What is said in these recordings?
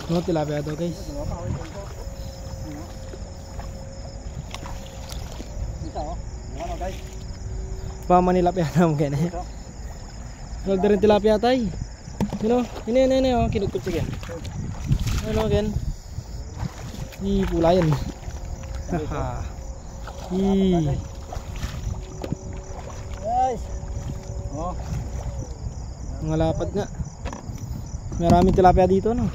No, tilapia daw guys. Baka manilapia na mo ganyan. Huwag na rin tilapia tay. Ini oh, kinukot siya. Ano gan? Pulayan. Haha. Guys. Oh. Mga lapad nga. Maraming tilapia dito no.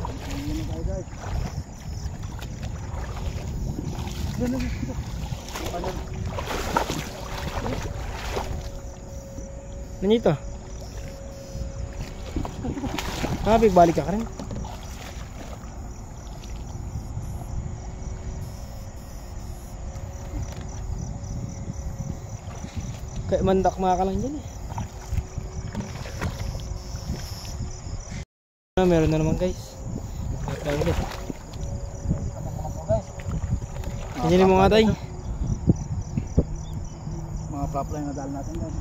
Nandito. Balik ka rin. Kayak mandak mga ka lang dyan eh. Meron na naman guys. Ulit. Ganyan mo nga tay. Mga flapline na dahil natin guys.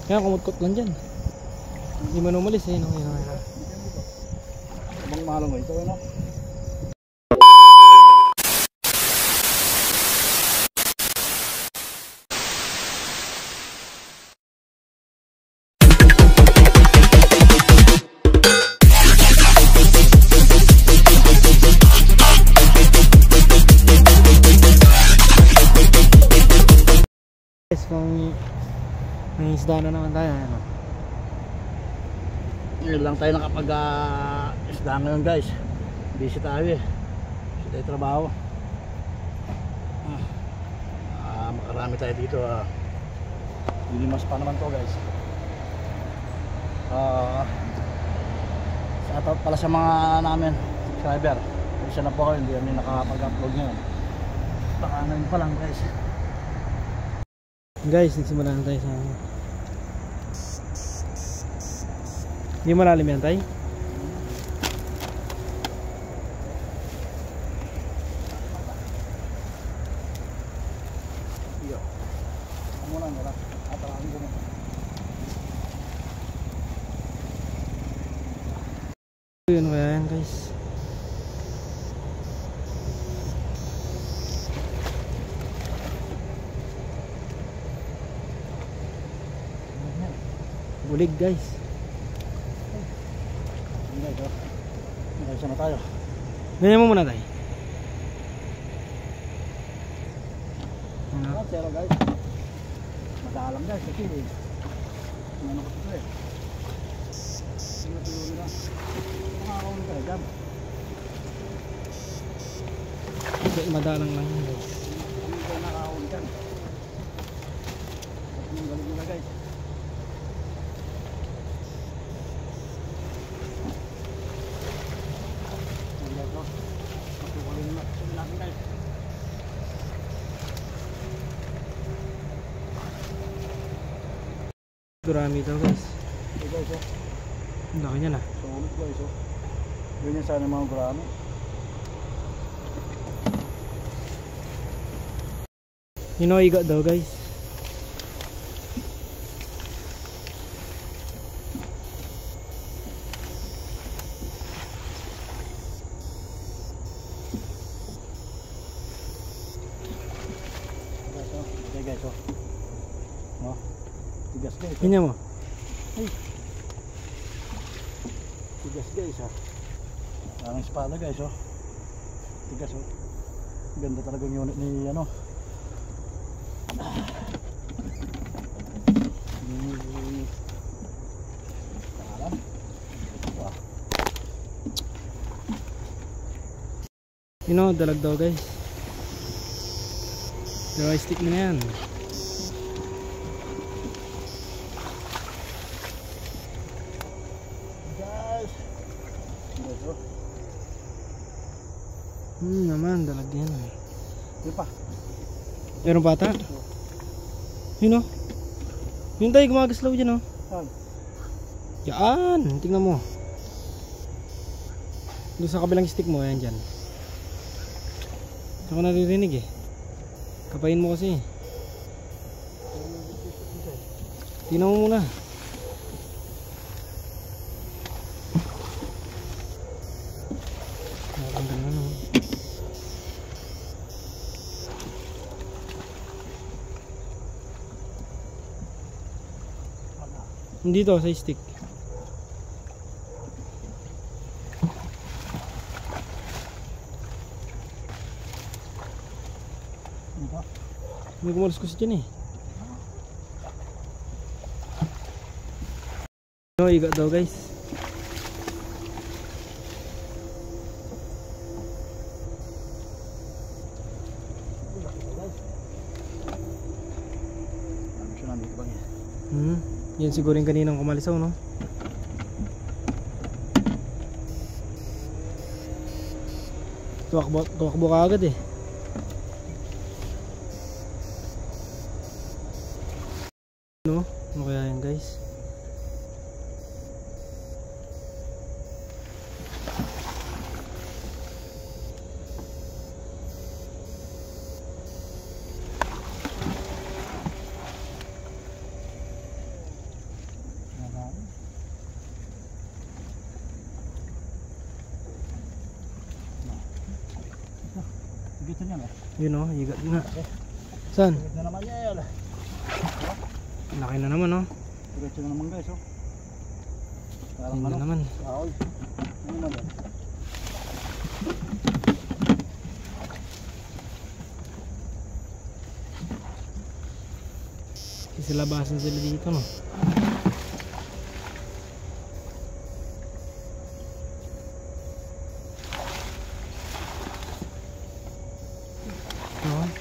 Kaya kumut-kut lang dyan. Hindi man umalis eh. Abang mahalong ito no? Guys, kung may isda na naman tayo, ano? Ngayon lang tayo nakapag isda ngayon guys. Busy tayo eh. Busy tayo trabaho. Makarami tayo dito. Lilimas pa naman to guys. Shoutout pala sa mga namin subscriber. Isa na po kayo, hindi kami nakapag-upload ngayon. Baka ngayon pa lang guys. Guys, nagsimula na tayo sa hindi malalim yan tayo. Yun kaya yan guys. Bulig guys. Isa na tayo. Ganyan mo muna tayo. Pero guys, madalang guys kasi ano ko ito eh. Sinatuloy nila. Makakawin ka dyan. Madalang lang yun guys. Hindi ka nakakawin dyan. At yung galing nila guys. Gurami daw guys. Ito guys oh. Ang laki niya na. Solid guys oh. Ganyan sana yung mga gurami. Hinoiga daw guys. Okay guys oh. No? Tigas guys. Ganyan mo. Ay. Tigas guys ha. Ang espada guys oh. Tigas oh. Ganda talaga yung unit ni ano. Dalag daw guys. Pero stick mo na yan. Guys. Naman dalag yan. Yun pa. Meron pata. Yun o. Yun tayo gumagaslaw dyan o. Yan. Tingnan mo. Doon sa kabilang stick mo. Yan dyan. Hindi ko naririnig eh. Kapain mo kasi. Tingnan mo muna. Ang ganda naman. Dito sa stick. Dito. May kumalas ko sa dyan eh. No, iga daw guys. Yan siguro yung kaninang kumalisaw, no? Tuwakbo ka agad eh. No? Ano kaya yan guys? Dito niya eh. Yun o, higat na. Saan? Dito na naman niya yun. Laki na naman o. Diretso na naman guys oh. Parang Yun na naman. Ahoy. Ano naman yan? Kisilabasan sila dito no.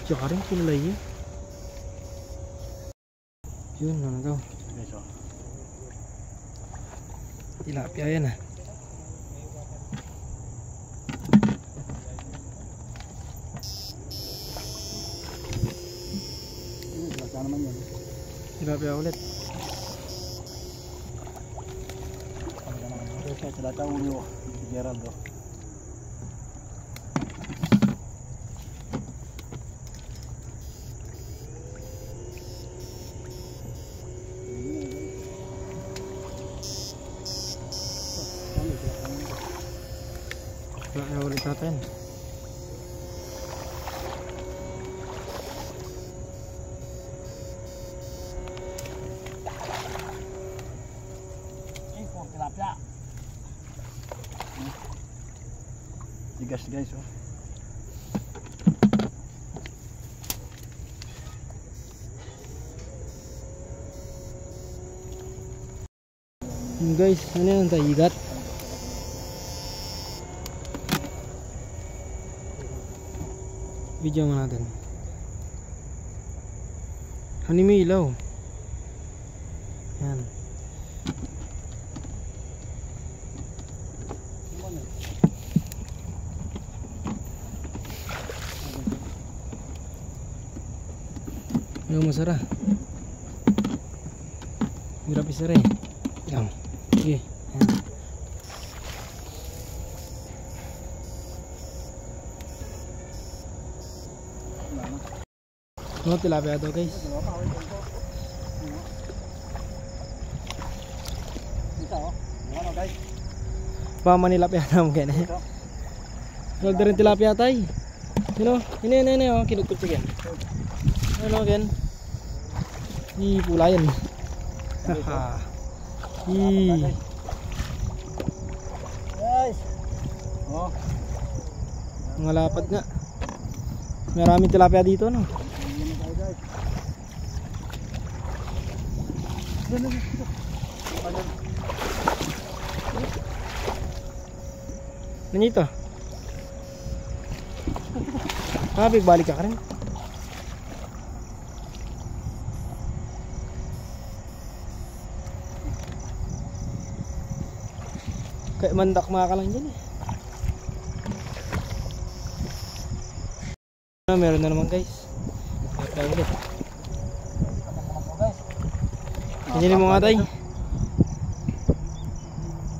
Tsaka rin kulay eh. Yun, ano daw? Guys oh. Tilapia yan ah. Tilapia naman yan. Tilapia ulit. Guys, tilapia ulo. Gerald oh. Tilapia ulit natin. Tilapia. Tigas guys oh. Yun guys, ano yan tayo higat? Video mo natin. Ano may ilaw? Yan. Ayaw masara. Hirap isara eh. Yan. Sige. Yan. Ano tilapia daw guys? Dito oh. Ano guys? Pamanilapia naman kaya na. Huwag rin tilapia tay. Yun o. Ini o. Kinukot siya. Ano yan? Pula yan. Haha. Guys. Oh. Mga lapad nga. Maraming tilapia dito no. Ano ito? Balik ka rin. Kaya mandak mga ka lang dyan eh. Meron na naman guys. Kaya ulit. Tingnan mo nga tayo.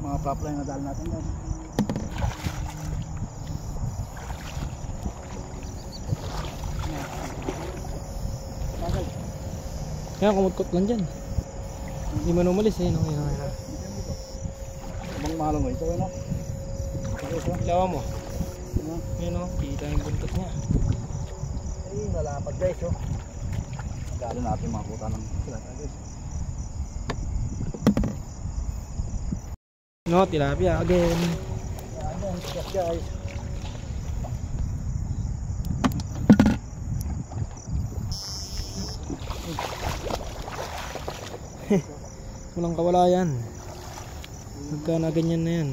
Mga papla yung nadal natin guys. Kaya kumutkot lang dyan. Hindi man umalis eh. No? Yun, no? Abang malong ito, ano? Guys, oh. Ilawa mo. Ano? Yun o, kita yung buntot niya. Ay, nalapad guys, oh. Galo natin makuta ng sila, guys. No, tilapia again. Ayan, tigas guys. Walang kawala yan. Pagka na ganyan na yan.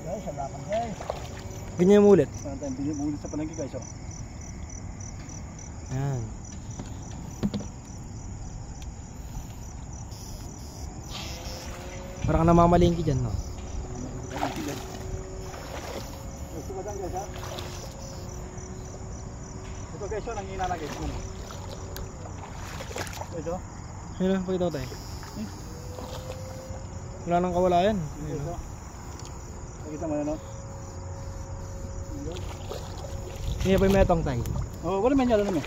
Guys, ang lapad guys. Ganyan mo ulit. Saan tayong binibulit sa palengke guys, oh. Yan. Parang namamalingki dyan, no? Gusto ba dyan guys, ha? Ito guys, oh, nanghina na guys. Guys, oh. Ayun, pakita ko tayo. Wala nang kawala yan. Guys, oh. Nakita mo yan, oh. Hindi pa yung metong tayo. Oh, wala man yan, ano naman.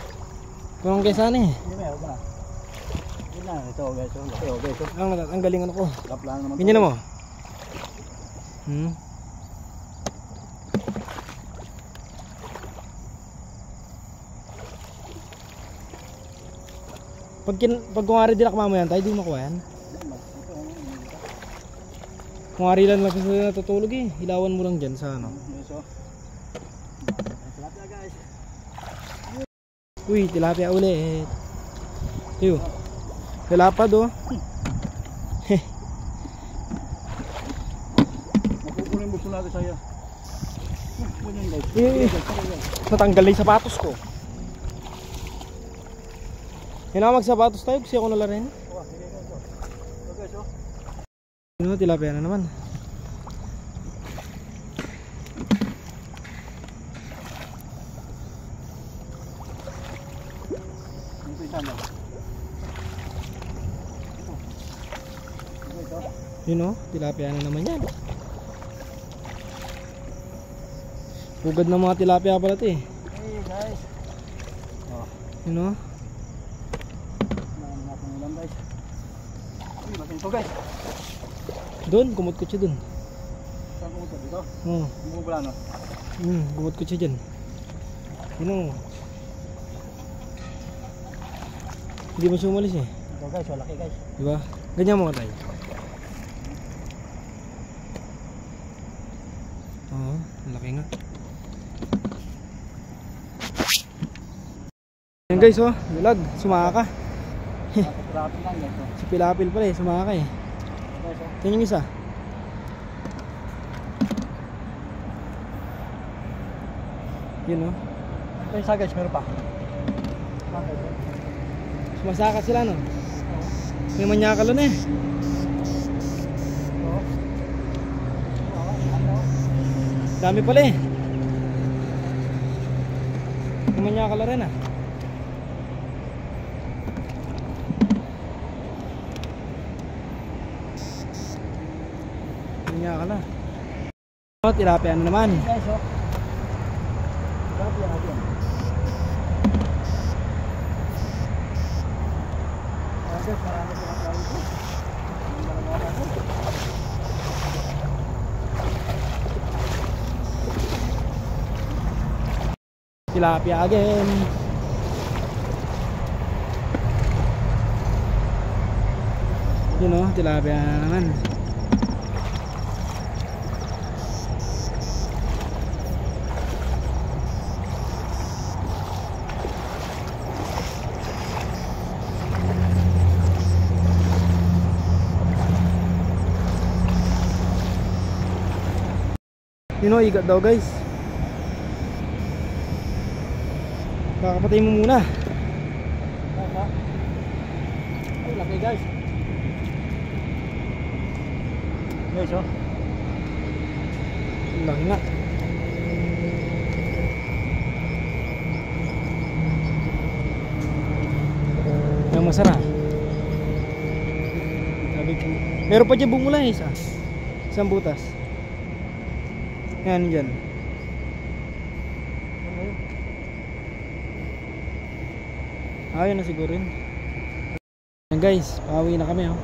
Kung kaysa eh. Hindi meron ka na. Yun na, ito guys, oh. Laki, oh guys, oh. Ang galing ano ko. Kaplang naman. Ganyan na mo. Pag kumari din ako mamaya tayo, di makuha yan. Kumari lang kasi sila natutulog eh. Ilawan mo lang dyan sa ano. Yes, oh. Tilapia guys. Uy, tilapia ulit. Yo. Tilapad oh. Mapupuno yung busto natin sa'yo. Ganyan guys. Natanggal na yung sapatos ko. Kailangan magsapatos tayo kasi ako nala rin. Oh, sige guys, oh. Ito guys, oh. Ano, tilapia na naman. Ito isa na. Ito. Yun o, tilapia na naman yan. Pugad ng mga tilapia pala ito eh. Hey guys. Oh, Yun o. natin ulam guys. Ay, laki ito guys. Doon, gumot-kot siya doon. Saan pumunta dito? Oo. Bumubula no? Gumot-kot siya dyan. Yun o. Hindi mo siya umalis eh. Ito guys, malaki guys. Diba? Ganyan mo tayo. Oo, laki nga. Ayan guys oh, bulag, sumaka. Trapin lang guys, oh. Si Pilapil pala eh, sumaka eh. Ito guys, oh. Yan yung isa. Yun oh. Ito isa guys, meron pa. Sumasaka sila no. May manyakalo na eh. Dami pala eh. May manyakalo rin ah. Manyakalo. Oh, tilapia na naman. Guys, oh. Tilapia natin. Guys, marami tilapia dito. Tilapia again. Yun o, tilapia na naman. Yun o, igat daw guys. Kakapatay mo muna. Ay, laki guys. Guys, oh. Laki nga. Yang masarap. Meron pa dyan bumula eh, isa. Isang butas. Yan dyan. Ayun na siguro yun. Ayan guys, pauwi na kami oh.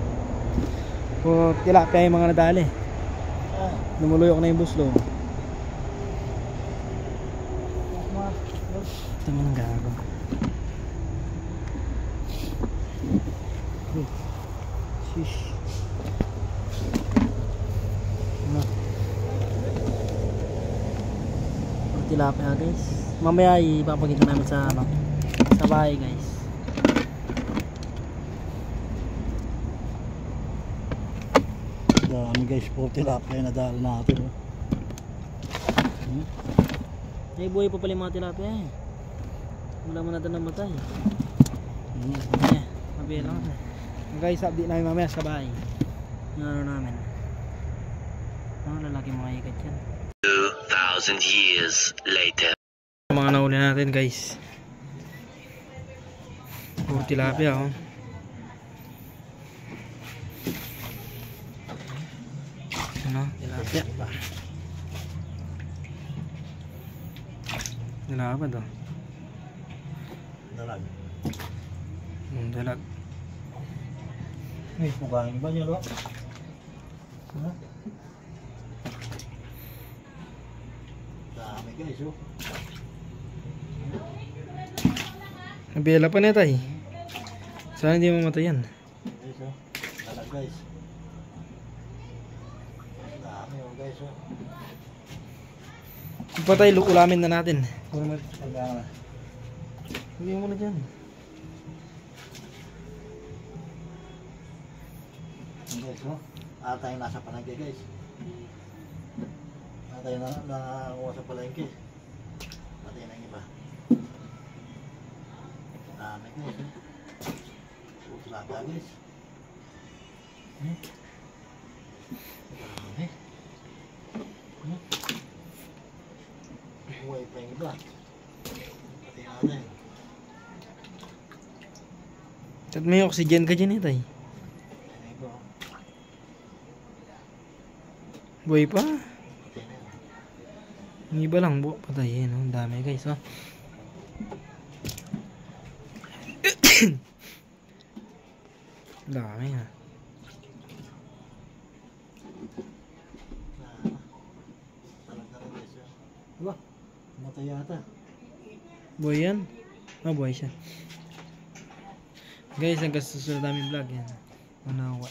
O tilapia yung mga nadali. Lumuluyok na yung buslo. Ito mo nang gago. Shish. Ano? Ang tilapia guys. Mamaya ipapakita namin sa ano, sa bahay guys. Dami guys, po tilapia na dahil natin. May buhay pa pala yung mga tilapia eh. Wala mo natin namatay. Mabila lang. Guys, update namin mamaya sa bahay. Yung ano namin. Ang lalaki mga ikat yan. 2,000 years later. Mga nahuli natin guys. Puro tilapia oh. Ano? Tilapia. Tilapia to. Dalag. Dalag. Ay, mukhang iba niya, no? Dami guys, oh. Nabela pa na tayo. Sana hindi mamatay yan. Guys, oh. Dalag guys. Dami, oh guys, oh. Patay, ulamin na natin. Pagkana. Hindi mo na dyan. Guys, no? Atay nasa palengke, guys. Atay na nakuha sa palengke. Patay na yung iba. Dami, guys. Utlata, guys. Dami. Buhay pa yung iba. Patay natin. At may oxygen ka dyan eh tay. Buhay pa. Yung iba lang buo patay no? Ang dami guys oh. Dami ha. Wah, matay yata. Buhay yan. Buhay siya. Guys, hanggang susunod namin vlog yan. Manawa.